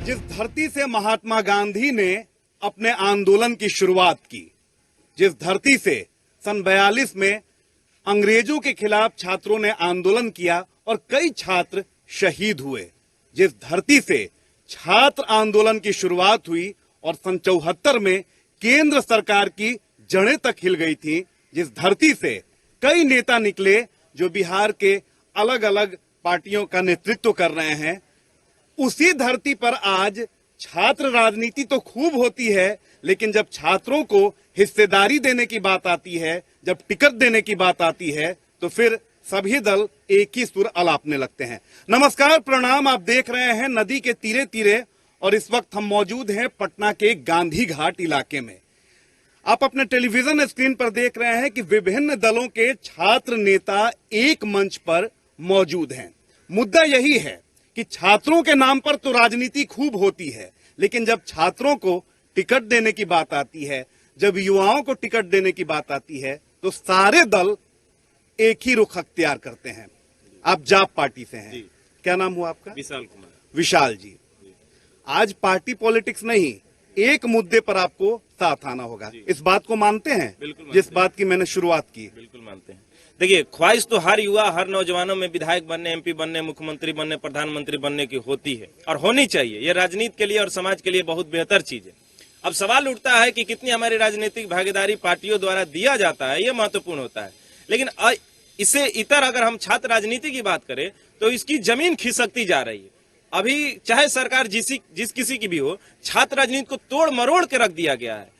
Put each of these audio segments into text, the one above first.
जिस धरती से महात्मा गांधी ने अपने आंदोलन की शुरुआत की, जिस धरती से सन 42 में अंग्रेजों के खिलाफ छात्रों ने आंदोलन किया और कई छात्र शहीद हुए, जिस धरती से छात्र आंदोलन की शुरुआत हुई और सन 74 में केंद्र सरकार की जड़ें तक हिल गई थी, जिस धरती से कई नेता निकले जो बिहार के अलग अलग पार्टियों का नेतृत्व कर रहे हैं, उसी धरती पर आज छात्र राजनीति तो खूब होती है, लेकिन जब छात्रों को हिस्सेदारी देने की बात आती है, जब टिकट देने की बात आती है, तो फिर सभी दल एक ही सुर अलापने लगते हैं। नमस्कार, प्रणाम। आप देख रहे हैं नदी के तीरे तीरे और इस वक्त हम मौजूद हैं पटना के गांधी घाट इलाके में। आप अपने टेलीविजन स्क्रीन पर देख रहे हैं कि विभिन्न दलों के छात्र नेता एक मंच पर मौजूद हैं। मुद्दा यही है कि छात्रों के नाम पर तो राजनीति खूब होती है, लेकिन जब छात्रों को टिकट देने की बात आती है, जब युवाओं को टिकट देने की बात आती है, तो सारे दल एक ही रुख अख्तियार करते हैं। आप जाप पार्टी से हैं, क्या नाम हुआ आपका? विशाल कुमार। विशाल जी, आज पार्टी पॉलिटिक्स नहीं, एक मुद्दे पर आपको साथ आना होगा। इस बात को मानते हैं? बिल्कुल जिस बात की मैंने शुरुआत की। बिल्कुल मानते हैं। देखिए, ख्वाहिश तो हर युवा, हर नौजवानों में विधायक बनने, एमपी बनने, मुख्यमंत्री बनने, प्रधानमंत्री बनने की होती है और होनी चाहिए। ये राजनीति के लिए और समाज के लिए बहुत बेहतर चीज है। अब सवाल उठता है कि कितनी हमारी राजनीतिक भागीदारी पार्टियों द्वारा दिया जाता है, ये महत्वपूर्ण होता है। लेकिन इससे इतर अगर हम छात्र राजनीति की बात करें तो इसकी जमीन खिसकती जा रही है। अभी चाहे सरकार जिस किसी की भी हो, छात्र राजनीति को तोड़ मरोड़ के रख दिया गया है।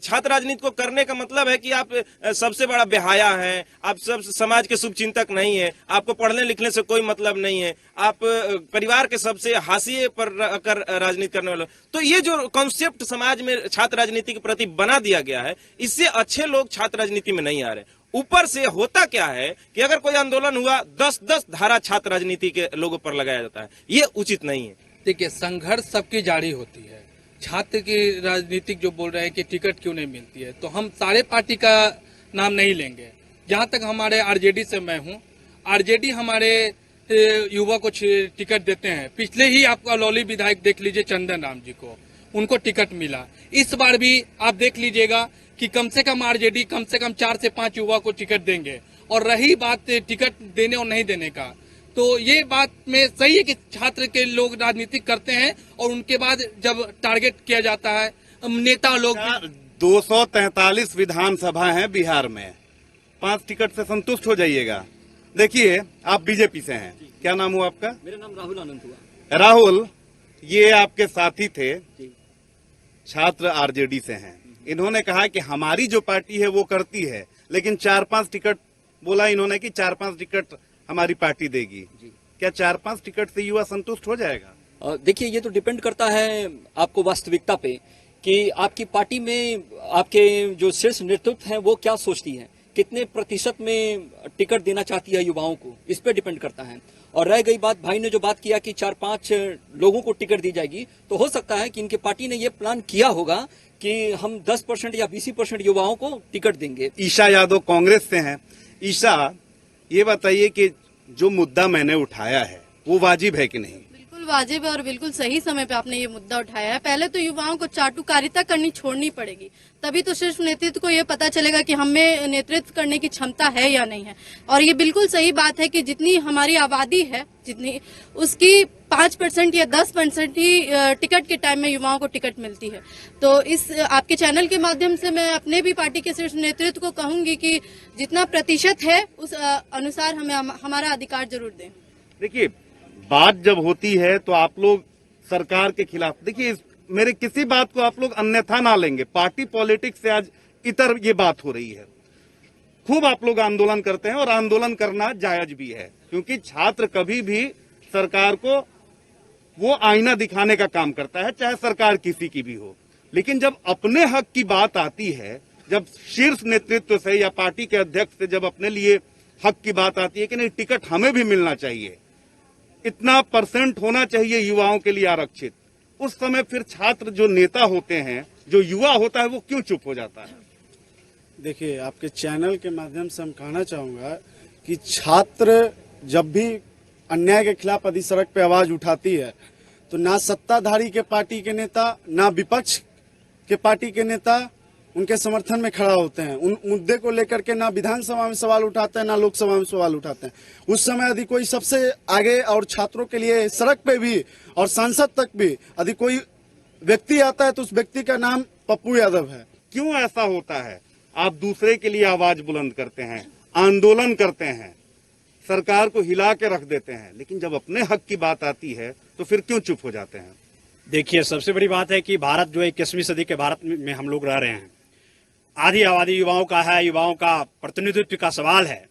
छात्र राजनीति को करने का मतलब है कि आप सबसे बड़ा बेहाया हैं, आप सब समाज के शुभचिंतक नहीं है, आपको पढ़ने लिखने से कोई मतलब नहीं है, आप परिवार के सबसे हाशिए पर कर राजनीति करने वाले। तो ये जो कॉन्सेप्ट समाज में छात्र राजनीति के प्रति बना दिया गया है, इससे अच्छे लोग छात्र राजनीति में नहीं आ रहे। ऊपर से होता क्या है कि अगर कोई आंदोलन हुआ, 10-10 धारा छात्र राजनीति के लोगों पर लगाया जाता है। ये उचित नहीं है। देखिए, संघर्ष सबकी जारी होती है। छात्र की राजनीतिक जो बोल रहे हैं कि टिकट क्यों नहीं मिलती है, तो हम सारे पार्टी का नाम नहीं लेंगे। जहां तक हमारे आरजेडी से मैं हूं, आरजेडी हमारे युवा को टिकट देते हैं। पिछले ही आपका लौली विधायक देख लीजिए, चंदन राम जी को, उनको टिकट मिला। इस बार भी आप देख लीजिएगा कि कम से कम आरजेडी कम से कम 4 से 5 युवा को टिकट देंगे। और रही बात टिकट देने और नहीं देने का, तो ये बात में सही है कि छात्र के लोग राजनीति करते हैं और उनके बाद जब टारगेट किया जाता है नेता लोग। 243 विधानसभा हैं बिहार में, 5 टिकट से संतुष्ट हो जाइएगा। देखिए, आप बीजेपी से हैं, क्या नाम हुआ आपका? मेरा नाम राहुल आनंद हुआ। राहुल, ये आपके साथी थे, छात्र आरजेडी से हैं। इन्होंने कहा कि हमारी जो पार्टी है वो करती है, लेकिन 4-5 टिकट बोला इन्होंने कि 4-5 टिकट हमारी पार्टी देगी। क्या 4-5 टिकट से युवा संतुष्ट हो जाएगा? देखिए, ये तो डिपेंड करता है आपको वास्तविकता पे कि आपकी पार्टी में आपके जो शीर्ष नेतृत्व है वो क्या सोचती है, कितने प्रतिशत में टिकट देना चाहती है युवाओं को, इस पे डिपेंड करता है। और रह गई बात, भाई ने जो बात किया कि 4-5 लोगों को टिकट दी जाएगी, तो हो सकता है कि इनके पार्टी ने ये प्लान किया होगा कि हम 10% या 20% युवाओं को टिकट देंगे। ईशा यादव कांग्रेस से हैं। ईशा, ये बताइए कि जो मुद्दा मैंने उठाया है वो वाजिब है कि नहीं? बिल्कुल वाजिब है और बिल्कुल सही समय पे आपने ये मुद्दा उठाया है। पहले तो युवाओं को चाटुकारिता करनी छोड़नी पड़ेगी, तभी तो शीर्ष नेतृत्व को ये पता चलेगा कि हमें नेतृत्व करने की क्षमता है या नहीं है। और ये बिल्कुल सही बात है कि जितनी हमारी आबादी है, जितनी उसकी 5% या 10% ही टिकट के टाइम में युवाओं को टिकट मिलती है। तो इस आपके चैनल के माध्यम से मैं अपने भी पार्टी के शीर्ष नेतृत्व को कहूंगी कि जितना प्रतिशत है उस अनुसार हमें हमारा अधिकार जरूर दें। देखिए, बात जब होती है तो आप लोग सरकार के खिलाफ, देखिए मेरे किसी बात को आप लोग अन्यथा ना लेंगे। पार्टी पॉलिटिक्स से आज इतर ये बात हो रही है। खूब आप लोग आंदोलन करते हैं और आंदोलन करना जायज भी है, क्योंकि छात्र कभी भी सरकार को वो आईना दिखाने का काम करता है, चाहे सरकार किसी की भी हो। लेकिन जब अपने हक की बात आती है, जब शीर्ष नेतृत्व से या पार्टी के अध्यक्ष से जब अपने लिए हक की बात आती है कि नहीं, टिकट हमें भी मिलना चाहिए, इतना % होना चाहिए युवाओं के लिए आरक्षित, उस समय फिर छात्र जो नेता होते हैं, जो युवा होता है, वो क्यों चुप हो जाता है? देखिए, आपके चैनल के माध्यम से हम कहना चाहूंगा कि छात्र जब भी अन्याय के खिलाफ अधिसड़क पे आवाज उठाती है तो ना सत्ताधारी के पार्टी के नेता, ना विपक्ष के पार्टी के नेता उनके समर्थन में खड़ा होते हैं। उन मुद्दे को लेकर के ना विधानसभा में सवाल उठाते हैं, ना लोकसभा में सवाल उठाते हैं। उस समय यदि कोई सबसे आगे और छात्रों के लिए सड़क पे भी और सांसद तक भी यदि कोई व्यक्ति आता है तो उस व्यक्ति का नाम पप्पू यादव है। क्यों ऐसा होता है? आप दूसरे के लिए आवाज बुलंद करते हैं, आंदोलन करते हैं, सरकार को हिला के रख देते हैं, लेकिन जब अपने हक की बात आती है तो फिर क्यों चुप हो जाते हैं? देखिए, सबसे बड़ी बात है कि भारत जो 21वीं सदी के भारत में हम लोग रह रहे हैं, आधी आबादी युवाओं का है, युवाओं का प्रतिनिधित्व का सवाल है।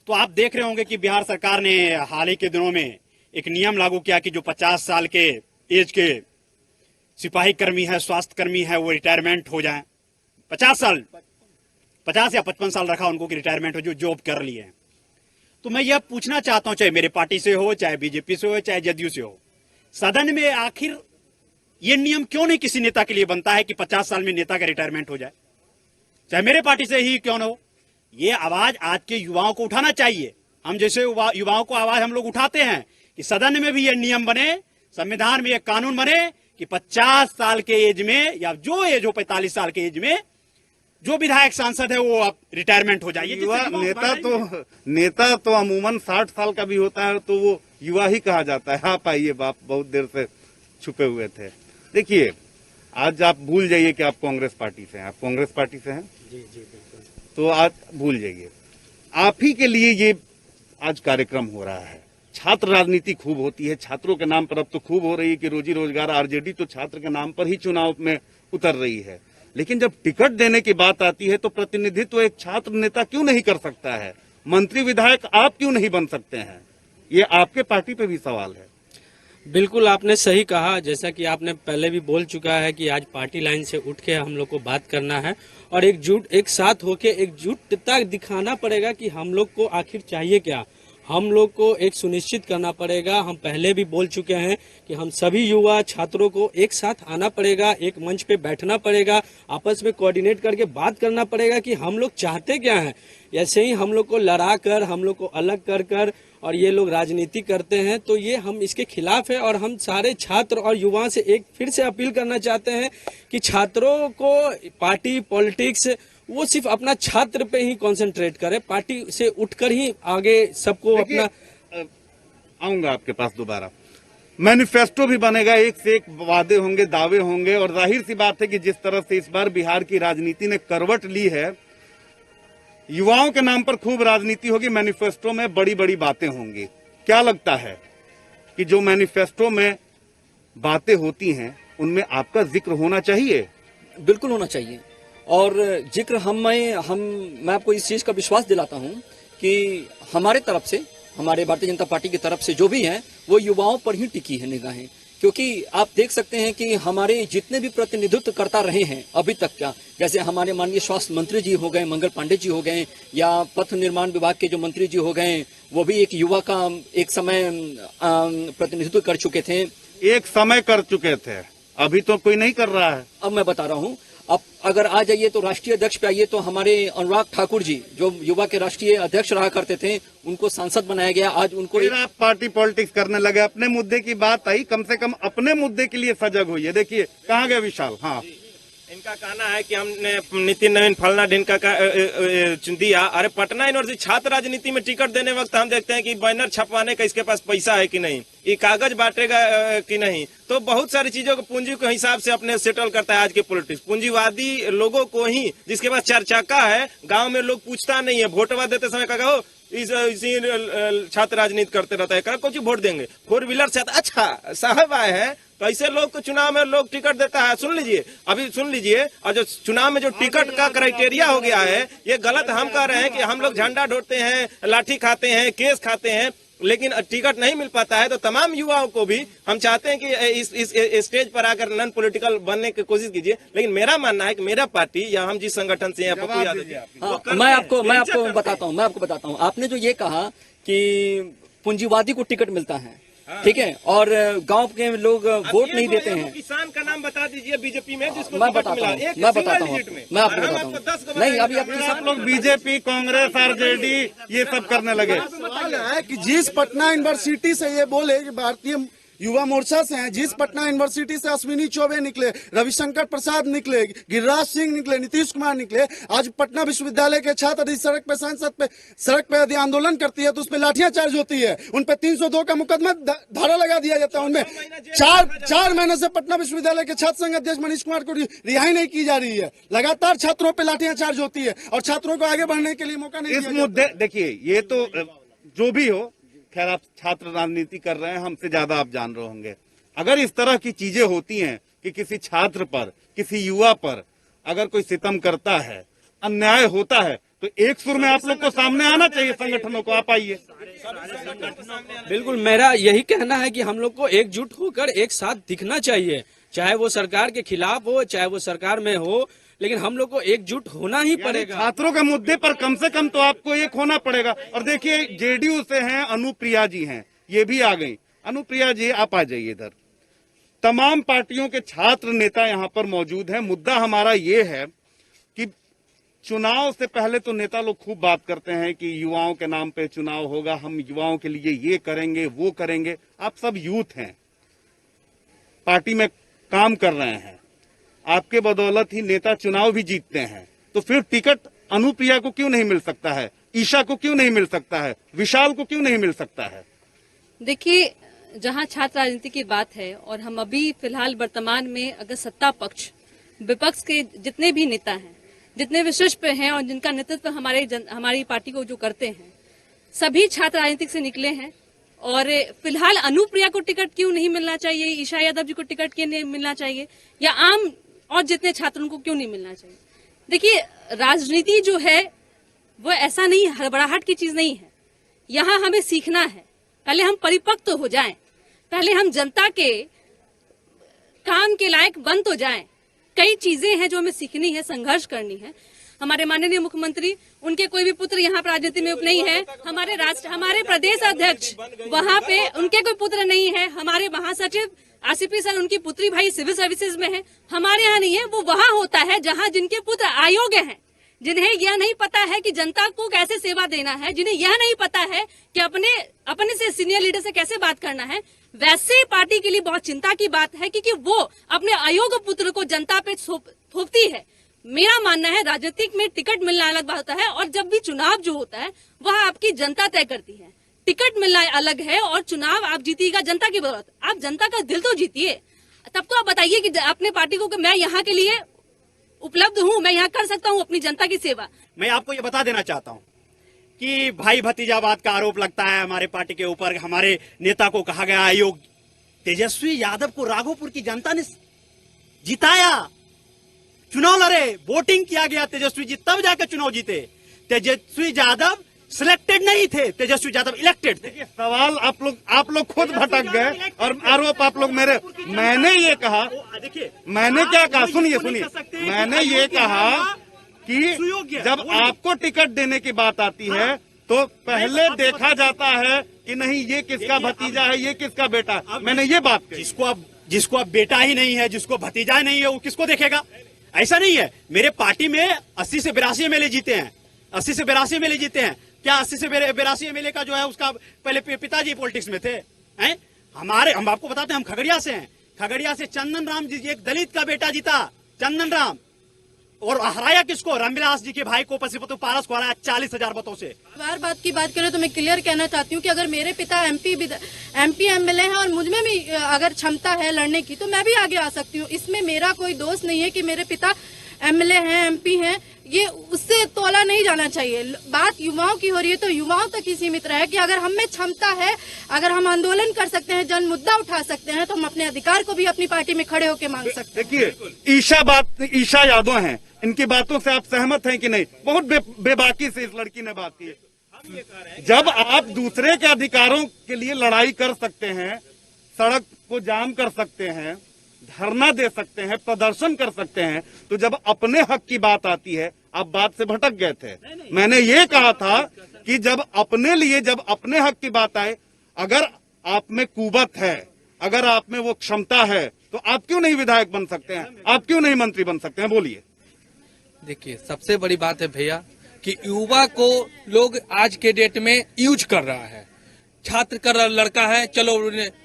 तो आप देख रहे होंगे कि बिहार सरकार ने हाल ही के दिनों में एक नियम लागू किया कि जो 50 साल के एज के सिपाही कर्मी है, स्वास्थ्य कर्मी है, वो रिटायरमेंट हो जाएं। 50 या 55 साल रखा उनको कि रिटायरमेंट हो, जो जॉब कर लिए हैं। तो मैं यह पूछना चाहता हूं, चाहे मेरे पार्टी से हो, चाहे बीजेपी से हो, चाहे जदयू से हो, सदन में आखिर ये नियम क्यों नहीं किसी नेता के लिए बनता है कि 50 साल में नेता का रिटायरमेंट हो जाए, चाहे मेरे पार्टी से ही क्यों न हो। ये आवाज आज के युवाओं को उठाना चाहिए। हम जैसे युवाओं को आवाज हम लोग उठाते हैं कि सदन में भी ये नियम बने, संविधान में ये कानून बने कि 50 साल के एज में या जो एज हो 45 साल के एज में जो विधायक सांसद है वो अब रिटायरमेंट हो जाए। युवा नेता तो अमूमन 60 साल का भी होता है तो वो युवा ही कहा जाता है। आप आइए, बाप बहुत देर से छुपे हुए थे। देखिए, आज आप भूल जाइए कि आप कांग्रेस पार्टी से हैं। आप कांग्रेस पार्टी से हैं? जी बिल्कुल। तो आज भूल जाइए। आप ही के लिए ये आज कार्यक्रम हो रहा है। छात्र राजनीति खूब होती है, छात्रों के नाम पर अब तो खूब हो रही है कि रोजी रोजगार। आरजेडी तो छात्र के नाम पर ही चुनाव में उतर रही है, लेकिन जब टिकट देने की बात आती है तो प्रतिनिधित्व एक छात्र नेता क्यों नहीं कर सकता है? मंत्री विधायक आप क्यों नहीं बन सकते हैं? ये आपके पार्टी पे भी सवाल है। बिल्कुल, आपने सही कहा। जैसा कि आपने पहले भी बोल चुका है कि आज पार्टी लाइन से उठ के हम लोग को बात करना है और एक साथ होके एकजुटता दिखाना पड़ेगा कि हम लोग को आखिर चाहिए क्या। हम लोग को एक सुनिश्चित करना पड़ेगा। हम पहले भी बोल चुके हैं कि हम सभी युवा छात्रों को एक साथ आना पड़ेगा, एक मंच पे बैठना पड़ेगा, आपस में कोऑर्डिनेट करके बात करना पड़ेगा कि हम लोग चाहते क्या हैं। ऐसे ही हम लोग को लड़ा कर, हम लोग को अलग कर कर और ये लोग राजनीति करते हैं, तो ये हम इसके खिलाफ है। और हम सारे छात्र और युवाओं से एक फिर से अपील करना चाहते हैं कि छात्रों को पार्टी पॉलिटिक्स वो सिर्फ अपना छात्र पे ही कंसंट्रेट करे, पार्टी से उठकर ही आगे सबको अपना। आऊंगा आपके पास दोबारा। मैनिफेस्टो भी बनेगा, एक से एक वादे होंगे, दावे होंगे, और जाहिर सी बात है कि जिस तरह से इस बार बिहार की राजनीति ने करवट ली है, युवाओं के नाम पर खूब राजनीति होगी, मैनिफेस्टो में बड़ी बड़ी बातें होंगी। क्या लगता है कि जो मैनिफेस्टो में बातें होती हैं उनमें आपका जिक्र होना चाहिए? बिल्कुल होना चाहिए। और जिक्र मैं आपको इस चीज का विश्वास दिलाता हूं कि हमारे तरफ से, हमारे भारतीय जनता पार्टी की तरफ से जो भी है वो युवाओं पर ही टिकी है निगाहें। क्योंकि आप देख सकते हैं कि हमारे जितने भी प्रतिनिधित्व करता रहे हैं अभी तक, क्या जैसे हमारे माननीय स्वास्थ्य मंत्री जी हो गए, मंगल पांडे जी हो गए, या पथ निर्माण विभाग के जो मंत्री जी हो गए, वो भी एक युवा का एक समय प्रतिनिधित्व कर चुके थे। एक समय कर चुके थे, अभी तो कोई नहीं कर रहा है। अब मैं बता रहा हूँ, अब अगर आ जाइए तो राष्ट्रीय अध्यक्ष पे आइए तो हमारे अनुराग ठाकुर जी जो युवा के राष्ट्रीय अध्यक्ष रहा करते थे, उनको सांसद बनाया गया। आज उनको आप पार्टी पॉलिटिक्स करने लगे। अपने मुद्दे की बात आई, कम से कम अपने मुद्दे के लिए सजग हुई। देखिए कहाँ गया विशाल। हाँ, इनका कहना है कि हमने नितिन नवीन फलना ढिनका का दिया। अरे पटना यूनिवर्सिटी छात्र राजनीति में टिकट देने वक्त हम देखते हैं कि बैनर छपवाने का इसके पास पैसा है कि नहीं, ये कागज बांटेगा कि नहीं। तो बहुत सारी चीजों को पूंजी के हिसाब से अपने सेटल करता है आज के पॉलिटिक्स। पूंजीवादी लोगों को ही, जिसके पास चार चाका है, गांव में लोग पूछता नहीं है। वोटवा देते समय कहो इसी छात्र राजनीति करते रहता है, कुछ वोट देंगे, 4 व्हीलर से अच्छा साहब आए हैं। तो ऐसे लोग को चुनाव में लोग टिकट देता है। सुन लीजिए। और जो चुनाव में जो टिकट का क्राइटेरिया हो गया है, ये गलत हम कह रहे हैं कि हम लोग झंडा ढोते हैं, लाठी खाते हैं, केस खाते हैं, लेकिन टिकट नहीं मिल पाता है। तो तमाम युवाओं को भी हम चाहते हैं कि इस स्टेज पर आकर नॉन पॉलिटिकल बनने की कोशिश कीजिए। लेकिन मेरा मानना है कि मेरा पार्टी या हम जिस संगठन से मैं आपको बताता हूँ। आपने जो ये कहा कि पूंजीवादी को टिकट मिलता है, ठीक है, और गांव के लोग वोट नहीं देते हैं। किसान का नाम बता दीजिए बीजेपी में जिसको मैं बताता हूँ नहीं, अभी सब लोग बीजेपी, कांग्रेस, आरजेडी ये सब करने लगे। सवाल है कि जिस पटना यूनिवर्सिटी से ये बोले कि भारतीय युवा मोर्चा से हैं। जिस पटना यूनिवर्सिटी से अश्विनी चौबे निकले, रविशंकर प्रसाद निकले, गिरिराज सिंह निकले, नीतीश कुमार निकले, आज पटना विश्वविद्यालय के छात्र यदि सड़क पे यदि आंदोलन करती है तो उस पर लाठियां चार्ज होती है, उन पे 302 का मुकदमा धारा लगा दिया जाता है। उनमें चार महीने से पटना विश्वविद्यालय के छात्र संघ अध्यक्ष मनीष कुमार को रिहाई नहीं की जा रही है। लगातार छात्रों पे लाठियां चार्ज होती है और छात्रों को आगे बढ़ने के लिए मौका नहीं इस दिया जाता। मुद्दे देखिए, ये तो जो भी हो, खैर आप छात्र राजनीति कर रहे हैं, हमसे ज्यादा आप जान रहे होंगे। अगर इस तरह की चीजें होती हैं कि किसी छात्र पर, किसी युवा पर अगर कोई सितम करता है, अन्याय होता है, तो एक सुर में आप लोग को सामने आना चाहिए, संगठनों को। आप आइए। बिल्कुल, मेरा यही कहना है कि हम लोग को एकजुट होकर एक साथ दिखना चाहिए, चाहे वो सरकार के खिलाफ हो, चाहे वो सरकार में हो, लेकिन हम लोग को एकजुट होना ही पड़ेगा। छात्रों के मुद्दे पर कम से कम तो आपको एक होना पड़ेगा। और देखिए, जेडीयू से हैं अनुप्रिया जी हैं, ये भी आ गई। अनुप्रिया जी, आप आ जाइए इधर। तमाम पार्टियों के छात्र नेता यहाँ पर मौजूद हैं। मुद्दा हमारा ये है कि चुनाव से पहले तो नेता लोग खूब बात करते हैं कि युवाओं के नाम पे चुनाव होगा, हम युवाओं के लिए ये करेंगे, वो करेंगे। आप सब यूथ हैं, पार्टी में काम कर रहे हैं, आपके बदौलत ही नेता चुनाव भी जीतते हैं। तो फिर टिकट अनुप्रिया को क्यों नहीं मिल सकता है, ईशा को क्यों नहीं मिल सकता है, विशाल को क्यों नहीं मिल सकता है? देखिए, जहां छात्र राजनीति की बात है और हम अभी फिलहाल वर्तमान में अगर सत्ता पक्ष विपक्ष के जितने भी नेता हैं, जितने विशिष्ट पे हैं और जिनका नेतृत्व हमारी पार्टी को जो करते हैं, सभी छात्र राजनीति से निकले हैं। और फिलहाल अनुप्रिया को टिकट क्यों नहीं मिलना चाहिए, ईशा यादव जी को टिकट क्यों नहीं मिलना चाहिए, या आम और जितने छात्रों को क्यों नहीं मिलना चाहिए? देखिए, राजनीति जो है वो ऐसा नहीं, हड़बड़ाहट की चीज नहीं है। यहाँ हमें सीखना है, पहले हम परिपक्व तो हो जाएं, पहले हम जनता के काम के लायक बन तो जाएं। कई चीजें हैं जो हमें सीखनी है, संघर्ष करनी है। हमारे माननीय मुख्यमंत्री, उनके कोई भी पुत्र यहाँ राजनीति में नहीं है। हमारे प्रदेश अध्यक्ष वहाँ पे उनके कोई पुत्र नहीं है। हमारे महासचिव आरसीपी सर, उनकी पुत्री भाई सिविल सर्विसेज में है। हमारे यहाँ नहीं है, वो वहाँ होता है जहाँ जिनके पुत्र अयोग्य हैं, जिन्हें यह नहीं पता है कि जनता को कैसे सेवा देना है, जिन्हें यह नहीं पता है कि अपने से सीनियर लीडर से कैसे बात करना है। वैसे पार्टी के लिए बहुत चिंता की बात है क्योंकि वो अपने अयोग्य पुत्र को जनता पे थोपती है। मेरा मानना है, राजनीतिक में टिकट मिलना अलग बात होता है और जब भी चुनाव जो होता है वह आपकी जनता तय करती है। टिकट मिलना अलग है और चुनाव आप जीतिएगा जनता की बदौलत। आप जनता का दिल तो जीतिए, तब तो आप बताइए कि अपने पार्टी को कि मैं यहाँ के लिए उपलब्ध हूँ, मैं यहाँ कर सकता हूँ अपनी जनता की सेवा। मैं आपको ये बता देना चाहता हूँ कि भाई भतीजावाद का आरोप लगता है हमारे पार्टी के ऊपर। हमारे नेता को कहा गया अयोग्य। तेजस्वी यादव को राघोपुर की जनता ने जिताया, चुनाव लड़े, वोटिंग किया गया तेजस्वी जी, तब जाकर चुनाव जीते। तेजस्वी यादव सिलेक्टेड नहीं थे, तेजस्वी यादव इलेक्टेड थे। देखिए, सवाल आप लोग खुद भटक गए और आरोप आप लोग मेरे। मैंने ये कहा, मैंने क्या कहा, सुनिए, मैंने ये कहा कि जब आपको टिकट देने की बात आती है तो पहले देखा जाता है कि नहीं ये किसका भतीजा है, ये किसका बेटा है। मैंने ये बात कही। जिसको अब बेटा ही नहीं है, जिसको भतीजा ही नहीं है, वो किसको देखेगा? ऐसा नहीं है। मेरे पार्टी में 80 से 82 एमएलए जीते हैं, 80 से 82 एमएलए जीते हैं। क्या 80 से 82 एमएलए का जो है उसका पहले पिताजी पॉलिटिक्स में थे? हैं? हम आपको बताते हैं, हम खगड़िया से हैं। खगड़िया से चंदन राम जी, एक दलित का बेटा जीता, चंदन राम। और हराया किसको? रामविलास जी के भाई को, पशुपति पारस को हराया 40,000 मतों से। बात की बात करें तो मैं क्लियर कहना चाहती हूँ कि अगर मेरे पिता एमपी एमएलए हैं और मुझ में भी अगर क्षमता है लड़ने की तो मैं भी आगे आ सकती हूँ। इसमें मेरा कोई दोष नहीं है कि मेरे पिता एमएलए हैं, एमपी हैं, ये उससे तोला नहीं जाना चाहिए। बात युवाओं की हो रही है तो युवाओं तक ही सीमित रहे कि अगर हम में क्षमता है, अगर हम आंदोलन कर सकते हैं, जन मुद्दा उठा सकते हैं, तो हम अपने अधिकार को भी अपनी पार्टी में खड़े होकर मांग सकते हैं। देखिए, ईशा यादव हैं, इनकी बातों से आप सहमत हैं कि नहीं? बहुत बेबाकी से इस लड़की ने बात की। जब आप दूसरे के अधिकारों के लिए लड़ाई कर सकते हैं, सड़क को जाम कर सकते हैं, धरना दे सकते हैं, प्रदर्शन कर सकते हैं, तो जब अपने हक की बात आती है, आप बात से भटक गए थे। मैंने ये कहा था कि जब अपने हक की बात आए, अगर आप में कुवत है, अगर आप में वो क्षमता है, तो आप क्यों नहीं विधायक बन सकते हैं? आप क्यों नहीं मंत्री बन सकते हैं? बोलिए। देखिए, सबसे बड़ी बात है भैया कि युवा को लोग आज के डेट में यूज कर रहा है। छात्र का लड़का है, चलो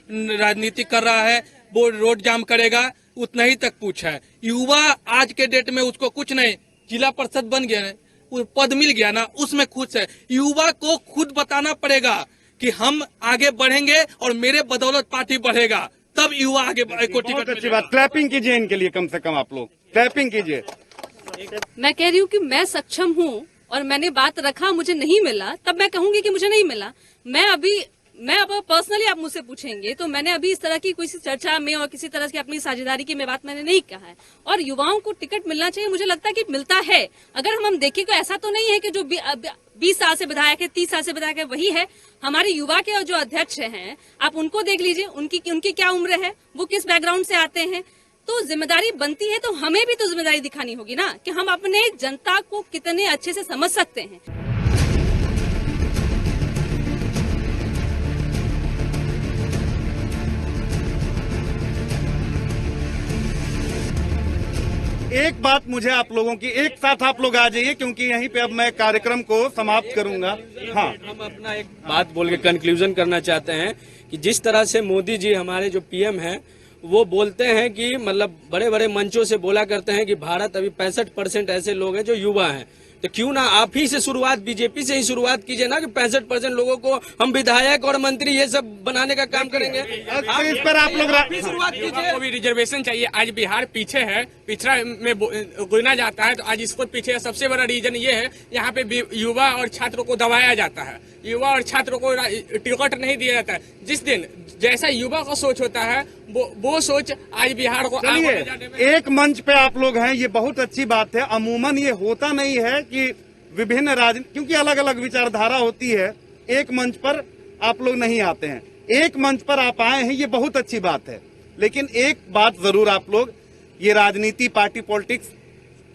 राजनीति कर रहा है वो रोड जाम करेगा, उतना ही तक पूछा है। युवा आज के डेट में उसको कुछ नहीं, जिला परिषद बन गया, वो पद मिल गया ना, उसमें खुश है। युवा को खुद बताना पड़ेगा कि हम आगे बढ़ेंगे और मेरे बदौलत पार्टी बढ़ेगा, तब युवा आगे को टिकट बहुत अच्छी मिलेगा। बात, क्लैपिंग कीजिए इनके लिए, कम से कम आप लोग क्लैपिंग कीजिए। मैं कह रही हूँ कि मैं सक्षम हूँ और मैंने बात रखा, मुझे नहीं मिला, तब मैं कहूंगी कि मुझे नहीं मिला। मैं अब पर्सनली आप मुझसे पूछेंगे तो मैंने अभी इस तरह की कोई चर्चा में और किसी तरह की अपनी साझेदारी की मैं बात मैंने नहीं कहा है। और युवाओं को टिकट मिलना चाहिए, मुझे लगता है कि मिलता है। अगर हम देखें तो ऐसा तो नहीं है कि जो 20 साल से विधायक है, 30 साल से विधायक है वही है। हमारे युवा के जो अध्यक्ष हैं, आप उनको देख लीजिए, उनकी क्या उम्र है, वो किस बैकग्राउंड से आते हैं। तो जिम्मेदारी बनती है तो हमें भी तो जिम्मेदारी दिखानी होगी ना कि हम अपने जनता को कितने अच्छे से समझ सकते हैं। एक बात मुझे आप लोगों की, एक साथ आप लोग आ जाइए क्योंकि यहीं पे अब मैं कार्यक्रम को समाप्त करूंगा। हाँ, हम अपना एक बात बोल के कंक्लूजन करना चाहते हैं कि जिस तरह से मोदी जी हमारे जो पीएम हैं वो बोलते हैं कि मतलब बड़े बड़े मंचों से बोला करते हैं कि भारत अभी 65% ऐसे लोग हैं जो युवा हैं, तो क्यों ना आप ही से शुरुआत, बीजेपी से ही शुरुआत कीजिए ना कि 65% लोगं को हम विधायक और मंत्री ये सब बनाने का काम करेंगे। इस पर आप लोग शुरुआत कीजिए। को भी रिजर्वेशन चाहिए। आज बिहार पीछे है, पिछड़ा में गिना जाता है, तो आज इसको पीछे सबसे बड़ा रीजन ये है, यहाँ पे युवा और छात्रों को दबाया जाता है, युवा और छात्रों को टिकट नहीं दिया जाता है। जिस दिन जैसा युवा का सोच होता है वो सोच आज बिहार को आगे ले जाने में। एक मंच पे आप लोग हैं, ये बहुत अच्छी बात है। अमूमन ये होता नहीं है कि विभिन्न क्योंकि अलग अलग विचारधारा होती है, एक मंच पर आप लोग नहीं आते हैं। एक मंच पर आप आए हैं, ये बहुत अच्छी बात है। लेकिन एक बात जरूर आप लोग, ये राजनीति, पार्टी पॉलिटिक्स,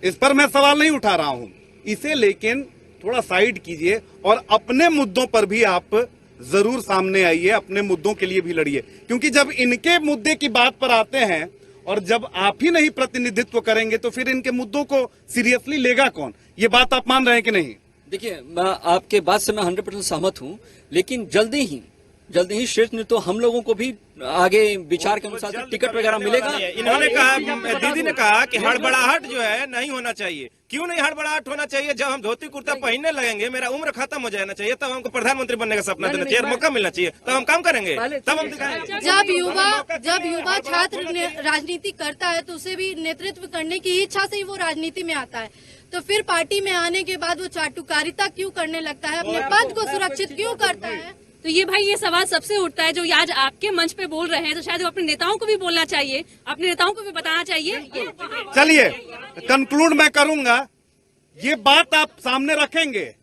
इस पर मैं सवाल नहीं उठा रहा हूं, इसे लेकिन थोड़ा साइड कीजिए और अपने मुद्दों पर भी आप जरूर सामने आइए, अपने मुद्दों के लिए भी लड़िए। क्योंकि जब इनके मुद्दे की बात पर आते हैं और जब आप ही नहीं प्रतिनिधित्व करेंगे तो फिर इनके मुद्दों को सीरियसली लेगा कौन? ये बात आप मान रहे हैं कि नहीं? देखिए, मैं आपके बात से मैं 100% सहमत हूं, लेकिन जल्दी ही शीर्ष नेतृत्व हम लोगों को भी आगे विचार के अनुसार टिकट वगैरह मिलेगा। इन्होंने कहा, दीदी ने कहा कि हड़बड़ाहट जो है नहीं होना चाहिए। क्यों नहीं हड़बड़ाहट होना चाहिए? जब हम धोती कुर्ता पहनने लगेंगे, मेरा उम्र खत्म हो जाना चाहिए, तब हमको प्रधानमंत्री बनने का सपना देना चाहिए, मौका मिलना चाहिए, तब हम काम करेंगे, तब हम दिखाएंगे। जब युवा छात्र राजनीति करता है तो उसे भी नेतृत्व करने की इच्छा से ही वो राजनीति में आता है। तो फिर पार्टी में आने के बाद वो चाटुकारिता क्यों करने लगता है, अपने पद को सुरक्षित क्यों करता है? तो ये सवाल सबसे उठता है जो आज आपके मंच पे बोल रहे हैं, तो शायद वो अपने नेताओं को भी बोलना चाहिए, अपने नेताओं को भी बताना चाहिए। चलिए कंक्लूड मैं करूंगा, ये बात आप सामने रखेंगे।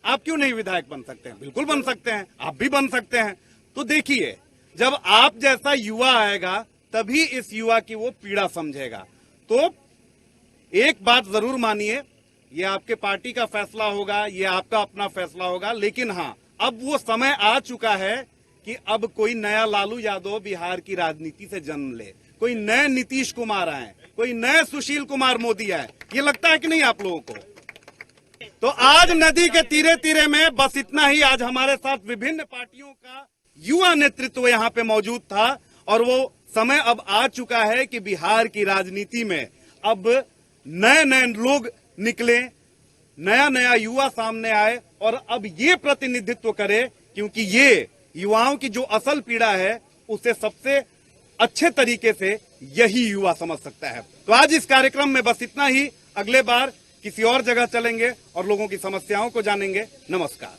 आप क्यों नहीं विधायक बन सकते हैं? बिल्कुल बन सकते हैं, आप भी बन सकते हैं। तो देखिए, जब आप जैसा युवा आएगा तभी इस युवा की वो पीड़ा समझेगा। तो एक बात जरूर मानिए, ये आपके पार्टी का फैसला होगा, ये आपका अपना फैसला होगा, लेकिन हाँ, अब वो समय आ चुका है कि अब कोई नया लालू यादव बिहार की राजनीति से जन्म ले, कोई नए नीतीश कुमार आए, कोई नए सुशील कुमार मोदी आए। ये लगता है कि नहीं आप लोगों को? तो आज नदी के तीरे तीरे में बस इतना ही। आज हमारे साथ विभिन्न पार्टियों का युवा नेतृत्व यहाँ पे मौजूद था और वो समय अब आ चुका है कि बिहार की राजनीति में अब नए नए लोग निकले, नया नया युवा सामने आए और अब ये प्रतिनिधित्व करे, क्योंकि ये युवाओं की जो असल पीड़ा है उसे सबसे अच्छे तरीके से यही युवा समझ सकता है। तो आज इस कार्यक्रम में बस इतना ही। अगले बार किसी और जगह चलेंगे और लोगों की समस्याओं को जानेंगे। नमस्कार।